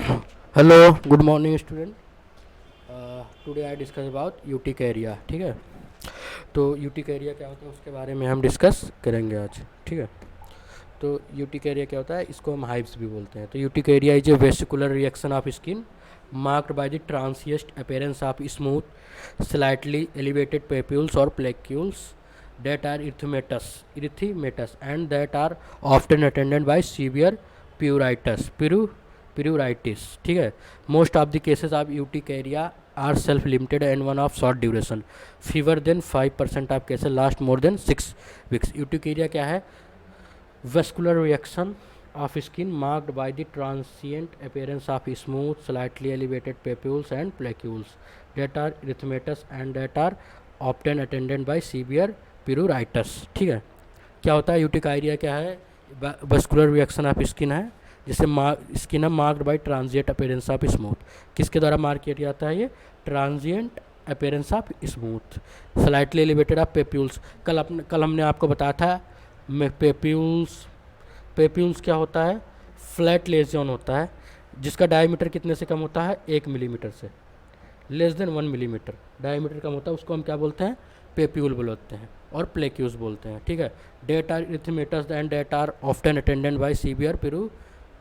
Hello, good morning student. Today I discuss about urticaria. ठीक है, तो यूटिक area क्या होता है उसके बारे में हम डिस्कस करेंगे आज। ठीक है, तो यूटिक एरिया क्या होता है, इसको हम हाइव्स भी बोलते हैं। तो urticaria is a vesicular reaction of skin marked by the transient appearance of smooth slightly elevated papules और plaques that are erythematous and that are often attended by severe pruritus. ठीक है, most of the cases of urticaria are self limited and one of short duration. Fewer than 5% of cases last more than 6 weeks. urticaria क्या है? Vascular reaction of skin marked by the transient appearance of smooth slightly elevated papules and placules that are erythematous and that are often attended by severe pruritus. ठीक है, क्या होता है यूटिकायरिया? क्या है? Vascular reaction of skin है, जिसे skin है marked by transient appearance of smooth. किसके द्वारा मार्क किया जाता है ये? Transient appearance of smooth slightly elevated of papules. कल हमने आपको बताया था पेप्यूल्स क्या होता है? फ्लैट लेजियन होता है जिसका डायमीटर कितने से कम होता है? 1 मिलीमीटर से, लेस देन 1 मिलीमीटर डायमीटर कम होता है, उसको हम क्या बोलते हैं? पेप्यूल बोलते हैं और प्लेक्यूल्स बोलते हैं। ठीक है, that are erythematous and that are often attended by severe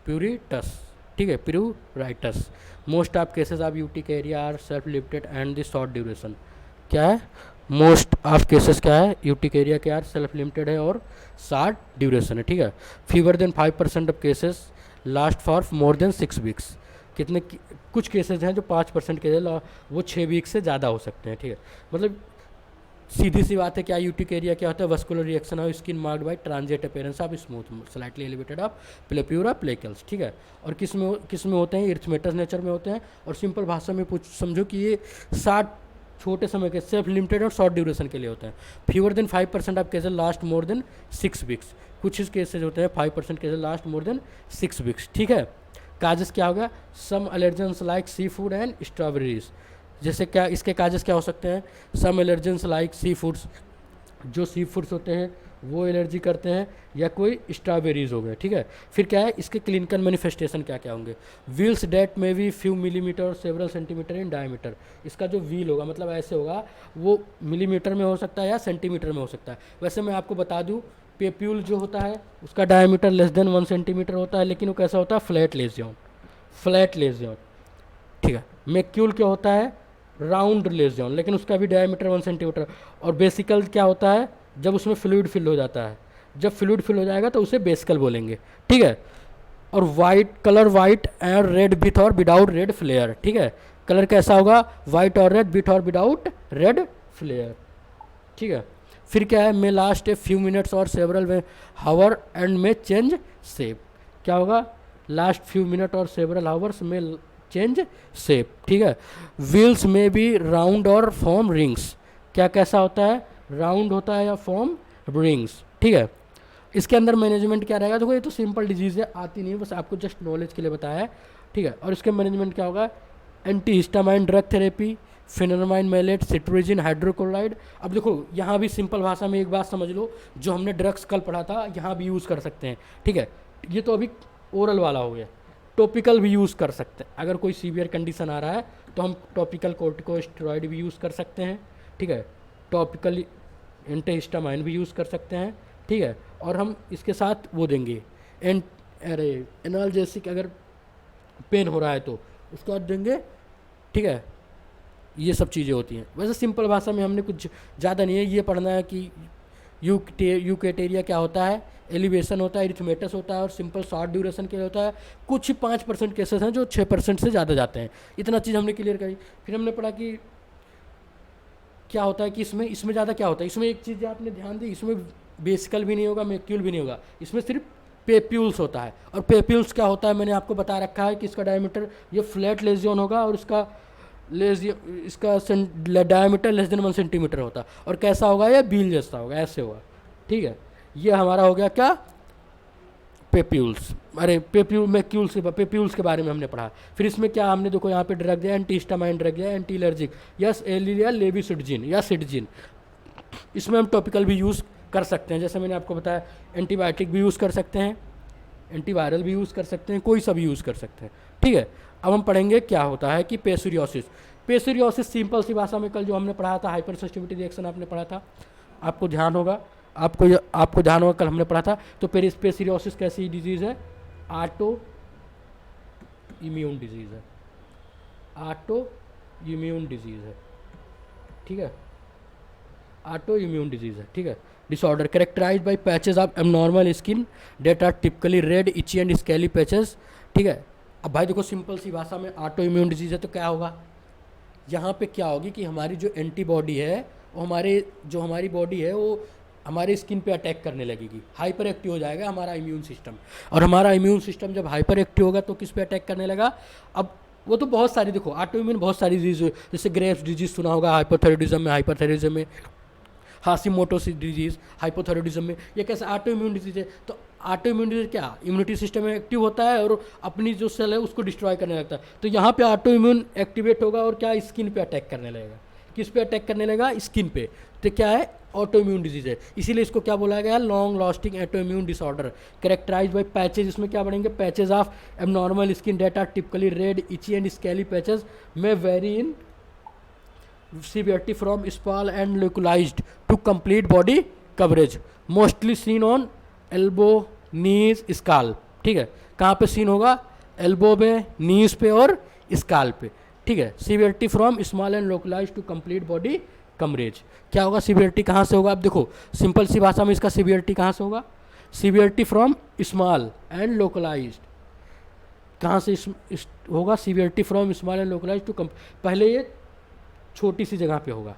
pruritus. ठीक है, pruritus. Most of cases of urticaria are self limited and the short duration. क्या है? मोस्ट ऑफ केसेस क्या है? यूटिकायरिया के आर सेल्फ लिमिटेड है और शॉर्ट ड्यूरेशन है। ठीक है, fever then 5% of cases last for more than 6 weeks. कुछ केसेस हैं जो 5% के वो 6 वीक से ज़्यादा हो सकते हैं। ठीक है, मतलब सीधी सी बात है। क्या यूटिकायरिया क्या होता है? Vascular reaction of skin marked by transient appearance of smooth slightly elevated of papules plaques. ठीक है, और किस में होते हैं? इरिथमेटस नेचर में होते हैं। और सिंपल भाषा में समझो कि ये 60 छोटे समय के सेल्फ लिमिटेड और शॉर्ट ड्यूरेशन के लिए होते हैं। Fewer then 5% of cases last more than 6 weeks. कुछ इस केसेज होते हैं 5% cases last more than 6 weeks. ठीक है, काजेस क्या होगा? Some allergens like seafood and strawberries. जैसे क्या इसके काजेस क्या हो सकते हैं? Some allergens like seafoods, जो सी फूड्स होते हैं वो एलर्जी करते हैं, या कोई स्ट्रॉबेरीज हो गए। ठीक है, फिर क्या है इसके क्लिनिकल मैनिफेस्टेशन क्या क्या होंगे? व्हील्स डेट में भी फ्यू मिलीमीटर और सेवरल सेंटीमीटर इन डायमीटर। इसका जो व्हील होगा मतलब ऐसे होगा, वो मिलीमीटर में हो सकता है या सेंटीमीटर में हो सकता है। वैसे मैं आपको बता दूँ, पेप्यूल जो होता है उसका डायमीटर लेस देन 1 सेंटीमीटर होता है, लेकिन वो कैसा होता है? Flat legion. Flat legion. ठीक है, मैक्यूल क्या होता है? राउंड लेजियन, लेकिन उसका भी डायमीटर 1 सेंटीमीटर। और बेसिकल क्या होता है? जब उसमें फ्लूइड फिल हो जाता है, जब फ्लूइड फिल हो जाएगा तो उसे बेसिकल बोलेंगे। ठीक है, और white colour, white and red with और विदाउट रेड फ्लेयर। ठीक है, कलर कैसा होगा? वाइट और रेड, विथ और विदाउट रेड फ्लेयर। ठीक है, फिर क्या है? May last a few minutes और several hour and may change shape. क्या होगा? लास्ट फ्यू मिनट और सेवरल हावर्स में चेंज शेप। ठीक है, व्हील्स में भी राउंड और फॉर्म रिंग्स। क्या कैसा होता है? राउंड होता है या फॉर्म रिंग्स। ठीक है, इसके अंदर मैनेजमेंट क्या रहेगा? देखो ये तो सिंपल डिजीज है, आती नहीं है, बस आपको जस्ट नॉलेज के लिए बताया है। ठीक है, और इसके मैनेजमेंट क्या होगा? Antihistamine drug therapy, pheniramine maleate, cetirizine hydrochloride. अब देखो यहाँ भी सिंपल भाषा में एक बात समझ लो, जो हमने ड्रग्स कल पढ़ा था यहाँ भी यूज़ कर सकते हैं। ठीक है, ये तो अभी ओरल वाला हो गया। टॉपिकल भी यूज़ कर सकते हैं, अगर कोई सीवियर कंडीशन आ रहा है तो हम टॉपिकल कोर्टिकोस्टेरॉइड भी यूज़ कर सकते हैं। ठीक है, टॉपिकल एंटीहिस्टामाइन भी यूज़ कर सकते हैं। ठीक है, और हम इसके साथ वो देंगे एनाल्जेसिक, अगर पेन हो रहा है तो उसके बाद देंगे। ठीक है, ये सब चीज़ें होती हैं। वैसे सिंपल भाषा में हमने कुछ ज़्यादा नहीं है, ये पढ़ना है कि यूकेटेरिया क्या होता है, एलिवेशन होता है, इरिथमेटस होता है, और सिंपल शॉर्ट ड्यूरेशन के लिए होता है। कुछ ही 5% केसेस हैं जो 6% से ज़्यादा जाते हैं। इतना चीज़ हमने क्लियर करी। फिर हमने पढ़ा कि क्या होता है कि इसमें ज़्यादा क्या होता है। इसमें एक चीज़ आपने ध्यान दी, इसमें बेसिकल भी नहीं होगा, मैक्यूल भी नहीं होगा, इसमें सिर्फ पेप्यूल्स होता है। और पेप्यूल्स क्या होता है मैंने आपको बता रखा है कि इसका डायमीटर, ये फ्लैट लेजियन होगा और इसका डायमीटर लेस देन 1 सेंटीमीटर होता है। और कैसा होगा? ये बील जैसा होगा, ऐसे होगा। ठीक है, ये हमारा हो गया क्या? पेप्यूल्स। अरे पेप्यूल्स के बारे में हमने पढ़ा। फिर इसमें क्या हमने देखो यहाँ पे ड्रग दिया, एंटी हिस्टामाइन ड्रग दिया, एंटी एलर्जिक, यस एलिया लेविसिडजिन या सिडजिन। इसमें हम टॉपिकल भी यूज़ कर सकते हैं, जैसे मैंने आपको बताया एंटीबायोटिक भी यूज़ कर सकते हैं। एंटीवायरल भी यूज़ कर सकते हैं, कोई सा भी यूज़ कर सकते हैं, ठीक है। अब हम पढ़ेंगे क्या होता है कि पेस्टुरियोसिस। पेस्टुरियोसिस सिंपल सी भाषा में कल जो हमने पढ़ा था हाइपर सेंसिटिविटी रिएक्शन आपने पढ़ा था, आपको ध्यान होगा, आपको ध्यान होगा कल हमने पढ़ा था। तो पेस्टुरियोसिस कैसी डिजीज़ है? ऑटो इम्यून डिजीज़ है, ऑटो इम्यून डिजीज़ है, ठीक है, ऑटो इम्यून डिजीज़ है, ठीक है। Disorder characterized by patches of abnormal skin that are typically red itchy and scaly patches, ठीक है। अब भाई देखो सिंपल सी भाषा में ऑटो इम्यून डिजीज़ है तो क्या होगा, यहाँ पे क्या होगी कि हमारी जो एंटीबॉडी है वो हमारी बॉडी है वो हमारे स्किन पे अटैक करने लगेगी, हाइपर एक्टिव हो जाएगा हमारा इम्यून सिस्टम। और हमारा इम्यून सिस्टम जब हाइपर एक्टिव होगा तो किस पे अटैक करने लगा? अब वो तो बहुत सारी, देखो ऑटो इम्यून बहुत सारी डिजीज, जैसे ग्रेव्स डिजीज सुना होगा हाइपोथायरॉयडिज्म में, हाशिमोटोस डिजीज हाइपोथायरॉयडिज्म में, ये कैसे ऑटो इम्यून डिजीज है। तो ऑटो इम्यून डिजीज क्या, इम्यूनिटी सिस्टम में एक्टिव होता है और अपनी जो सेल है उसको डिस्ट्रॉय करने लगता है। तो यहाँ पे ऑटो इम्यून एक्टिवेट होगा और क्या, स्किन पे अटैक करने लगेगा। किस पे अटैक करने लगेगा? स्किन पे। तो क्या है? ऑटो इम्यून डिजीज है। इसीलिए इसको क्या बोला गया? Long lasting autoimmune disorder characterized by patches. इसमें क्या बढ़ेंगे? Patches of abnormal skin that are typically red itchy and scaly patches में vary in severity from small and localized to complete body coverage, mostly seen on elbow, knees, scalp, ठीक है। कहाँ पे scene होगा? Elbow में, नीज पे और स्काल्प पे, ठीक है। Severity from small and localise to complete body coverage. क्या होगा? सीवियरिटी कहाँ से होगा? अब देखो सिंपल सी भाषा में इसका सीवियरिटी कहाँ से होगा? Severity from small and localise, कहाँ से होगा? Severity from small and localise to पहले ये छोटी सी जगह पे होगा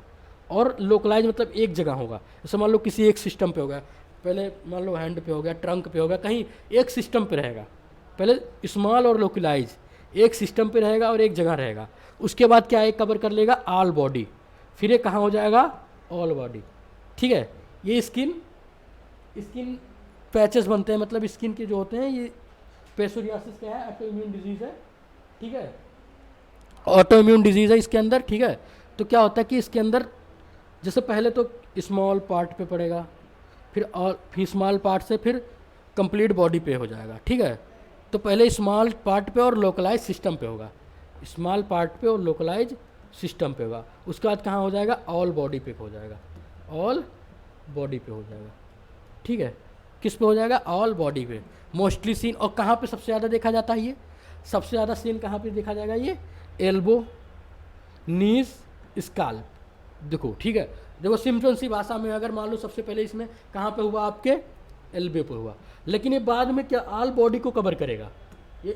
और लोकलाइज मतलब एक जगह होगा। जैसे मान लो किसी एक सिस्टम पे होगा, पहले मान लो हैंड पे हो गया, ट्रंक पे होगा, कहीं एक सिस्टम पे रहेगा। पहले स्मॉल और लोकलाइज एक सिस्टम पे रहेगा और एक जगह रहेगा। उसके बाद क्या है? कवर कर लेगा ऑल बॉडी, फिर ये कहाँ हो जाएगा? ऑल बॉडी, ठीक है। ये स्किन पैचेस बनते हैं, मतलब स्किन के जो होते हैं ये पेस्टुरियोसिस क्या है? ऑटो इम्यून डिजीज़ है, ठीक है, ऑटो इम्यून डिजीज़ है इसके अंदर, ठीक है। तो क्या होता है कि इसके अंदर जैसे पहले तो स्मॉल पार्ट पे पड़ेगा, फिर स्मॉल पार्ट से फिर कंप्लीट बॉडी पे हो जाएगा, ठीक है। तो पहले स्मॉल पार्ट पे और लोकलाइज सिस्टम पे होगा, स्मॉल पार्ट पे और लोकलाइज सिस्टम पे होगा। उसके बाद कहाँ हो जाएगा? ऑल बॉडी पे हो जाएगा, ऑल बॉडी पे हो जाएगा, ठीक है। किस पे हो जाएगा? ऑल बॉडी पे। मोस्टली सीन, और कहाँ पे सबसे ज़्यादा देखा जाता है? ये सबसे ज़्यादा सीन कहाँ पे देखा जाएगा? ये एल्बो, नीज, स्काल्प, देखो, ठीक है। देखो सिंपल सी भाषा में अगर मान लो सबसे पहले इसमें कहाँ पे हुआ? आपके एल्बे पे हुआ, लेकिन ये बाद में क्या ऑल बॉडी को कवर करेगा।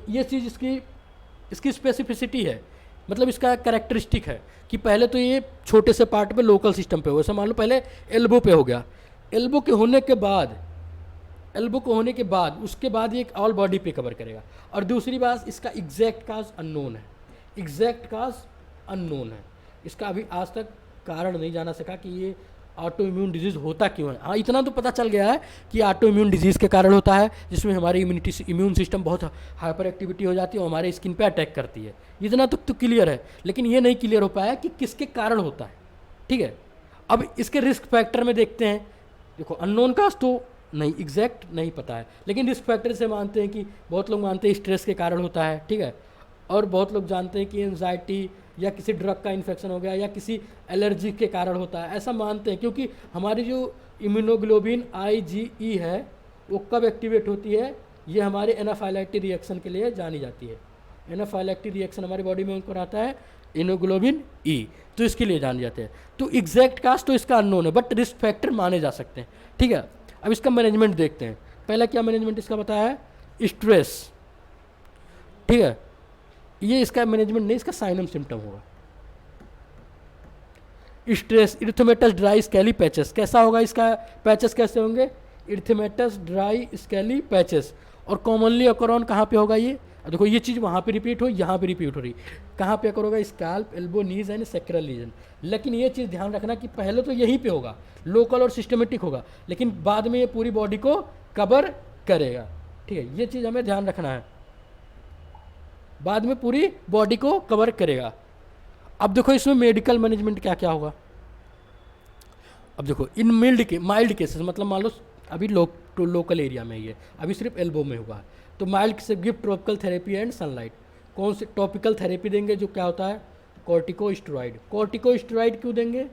ये चीज़ इसकी स्पेसिफिसिटी है, मतलब इसका कैरेक्टरिस्टिक है कि पहले तो ये छोटे से पार्ट पे लोकल सिस्टम पे हो। जैसे मान लो पहले एल्बो पे हो गया, एल्बो को होने के बाद उसके बाद ये ऑल बॉडी पे कवर करेगा। और दूसरी बात, इसका एग्जैक्ट काज अननोन है, इसका अभी आज तक कारण नहीं जाना सका कि ये ऑटो इम्यून डिजीज़ होता क्यों है। हाँ, इतना तो पता चल गया है कि ऑटो इम्यून डिजीज़ के कारण होता है, जिसमें हमारी इम्यून सिस्टम बहुत हाइपर एक्टिविटी हो जाती है और हमारे स्किन पे अटैक करती है। इतना तो क्लियर है, लेकिन ये नहीं क्लियर हो पाया कि किसके कारण होता है, ठीक है। अब इसके रिस्क फैक्टर में देखते हैं। देखो अननोन काज तो नहीं, एग्जैक्ट नहीं पता है, लेकिन रिस्क फैक्टर से मानते हैं कि बहुत लोग मानते हैं स्ट्रेस के कारण होता है, ठीक है। और बहुत लोग जानते हैं कि एंजाइटी या किसी ड्रग का इन्फेक्शन हो गया या किसी एलर्जी के कारण होता है, ऐसा मानते हैं। क्योंकि हमारी जो इम्यूनोग्लोबिन IgE है वो कब एक्टिवेट होती है? ये हमारे एनाफाइलैक्टिक रिएक्शन के लिए जानी जाती है। एनाफाइलैक्टिक रिएक्शन हमारी बॉडी में उनको आता है इम्यूनोग्लोबिन E, तो इसके लिए जाने जाते हैं। तो एग्जैक्ट काज तो इसका अननोन है, बट रिस्क फैक्टर माने जा सकते हैं, ठीक है। अब इसका मैनेजमेंट देखते हैं। पहला क्या मैनेजमेंट इसका बताया है? स्ट्रेस, ठीक है। ये इसका मैनेजमेंट नहीं, इसका साइन एंड सिम्टम होगा। स्ट्रेस, इरिथेमेटस ड्राई स्केली पैचेस, कैसा होगा इसका? पैचेस कैसे होंगे? इरिथेमेटस ड्राई स्केली पैचेस। और कॉमनली अकर ऑन कहाँ पे होगा ये? देखो ये चीज़ वहाँ पे रिपीट हो, यहाँ पे रिपीट हो रही, कहाँ पे अकर होगा? Scalp, elbow, knees and sacral region. लेकिन ये चीज़ ध्यान रखना कि पहले तो यहीं पे होगा, लोकल और सिस्टमेटिक होगा, लेकिन बाद में ये पूरी बॉडी को कवर करेगा, ठीक है। ये चीज़ हमें ध्यान रखना है, बाद में पूरी बॉडी को कवर करेगा। अब देखो इसमें मेडिकल मैनेजमेंट क्या क्या होगा। अब देखो इन माइल्ड केसेस, मतलब मान लो अभी लोकल एरिया में ही है, अभी सिर्फ एल्बो में हुआ है, तो माइल्ड से give topical therapy and sunlight. कौन से टॉपिकल थेरेपी देंगे, जो क्या होता है कॉर्टिकोस्टेरॉइड। कॉर्टिकोस्टेरॉइड क्यों देंगे,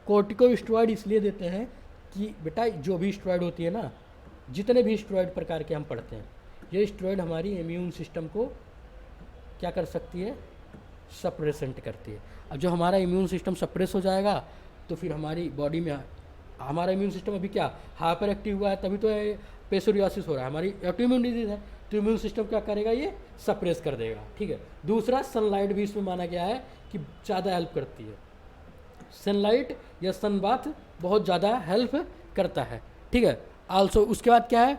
कॉर्टिकोस्टेरॉइड इसलिए देते हैं कि बेटा जो भी स्टेरॉइड होती है ना, जितने भी स्टेरॉइड प्रकार के हम पढ़ते हैं, ये स्टेरॉइड हमारी इम्यून सिस्टम को क्या कर सकती है, सप्रेसेंट करती है। अब जो हमारा इम्यून सिस्टम सप्रेस हो जाएगा तो फिर हमारी बॉडी में हमारा इम्यून सिस्टम अभी क्या हाइपर एक्टिव हुआ है, तभी तो पेसोरियासिस हो रहा है, हमारी ऑटोइम्यून डिजीज है, तो इम्यून सिस्टम क्या करेगा, ये सप्रेस कर देगा। ठीक है। दूसरा सनलाइट भी इसमें माना गया है कि ज़्यादा हेल्प करती है, सनलाइट या सनबाथ बहुत ज़्यादा हेल्प करता है। ठीक है। आल्सो उसके बाद क्या है,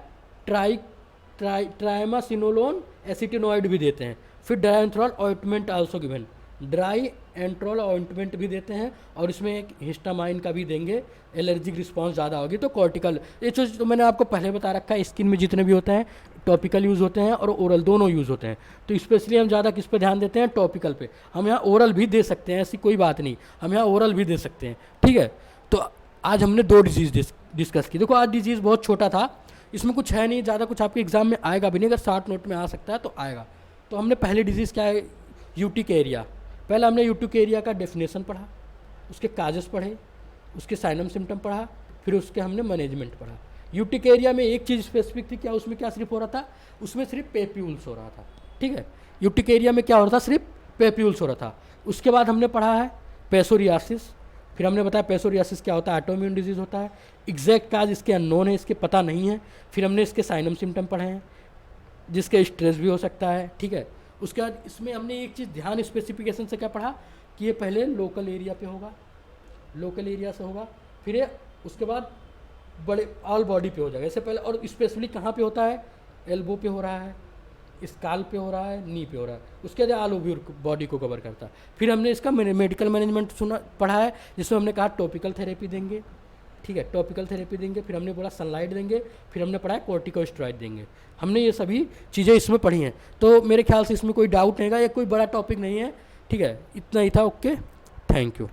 ट्राइमासिनोलोन एसिटिनोइड भी देते हैं। फिर dithranol ointment also given, dithranol ointment भी देते हैं, और इसमें एक हिस्टामाइन का भी देंगे, एलर्जिक रिस्पांस ज़्यादा होगी तो कॉर्टिकल। ये चीज़ तो मैंने आपको पहले बता रखा है, स्किन में जितने भी होते हैं टॉपिकल यूज़ होते हैं और ओरल दोनों यूज़ होते हैं। तो स्पेशली हम ज़्यादा किस पे ध्यान देते हैं, टॉपिकल पे। हम यहाँ ओरल भी दे सकते हैं, ऐसी कोई बात नहीं, हम यहाँ ओरल भी दे सकते हैं। ठीक है। तो आज हमने 2 डिजीज़ डिस्कस की। देखो आज डिजीज़ बहुत छोटा था, इसमें कुछ है नहीं ज़्यादा, कुछ आपके एग्जाम में आएगा भी नहीं, अगर 60 नोट में आ सकता है तो आएगा। तो हमने पहली डिजीज़ क्या है, यूटिकेरिया। पहले हमने यूटिकेरिया का डेफिनेशन पढ़ा, उसके काजेस पढ़े, उसके साइनम सिम्टम पढ़ा, फिर उसके हमने मैनेजमेंट पढ़ा। यूटिकेरिया में एक चीज़ स्पेसिफिक थी, क्या उसमें क्या सिर्फ हो रहा था, उसमें सिर्फ पेप्यूल्स हो रहा था। ठीक है। यूटिकेरिया में क्या हो रहा था, सिर्फ पेप्यूल्स हो रहा था। उसके बाद हमने पढ़ा है पेसोरियासिस, फिर हमने बताया पेसोरियासिस क्या होता है, ऑटोइम्यून डिजीज़ होता है, एग्जैक्ट काज इसके अननोन है, इसके पता नहीं है। फिर हमने इसके साइनम सिम्टम पढ़े हैं, जिसके स्ट्रेस भी हो सकता है। ठीक है। उसके बाद इसमें हमने एक चीज़ ध्यान स्पेसिफिकेशन से क्या पढ़ा कि ये पहले लोकल एरिया पे होगा, लोकल एरिया से होगा, फिर ये उसके बाद बड़े ऑल बॉडी पे हो जाएगा। इससे पहले और स्पेशली कहाँ पे होता है, एल्बो पे हो रहा है, स्काल पे हो रहा है, नी पे हो रहा है, उसके बाद ऑल ओवर बॉडी को कवर करता है। फिर हमने इसका मेडिकल मैनेजमेंट पढ़ा है, जिसमें हमने कहा टॉपिकल थेरेपी देंगे। ठीक है, टॉपिकल थेरेपी देंगे, फिर हमने बोला सनलाइट देंगे, फिर हमने पढ़ा है कॉर्टिकोस्टेरॉइड देंगे। हमने ये सभी चीज़ें इसमें पढ़ी हैं। तो मेरे ख्याल से इसमें कोई डाउट नहीं है, ये कोई बड़ा टॉपिक नहीं है। ठीक है, इतना ही था। Okay, thank you.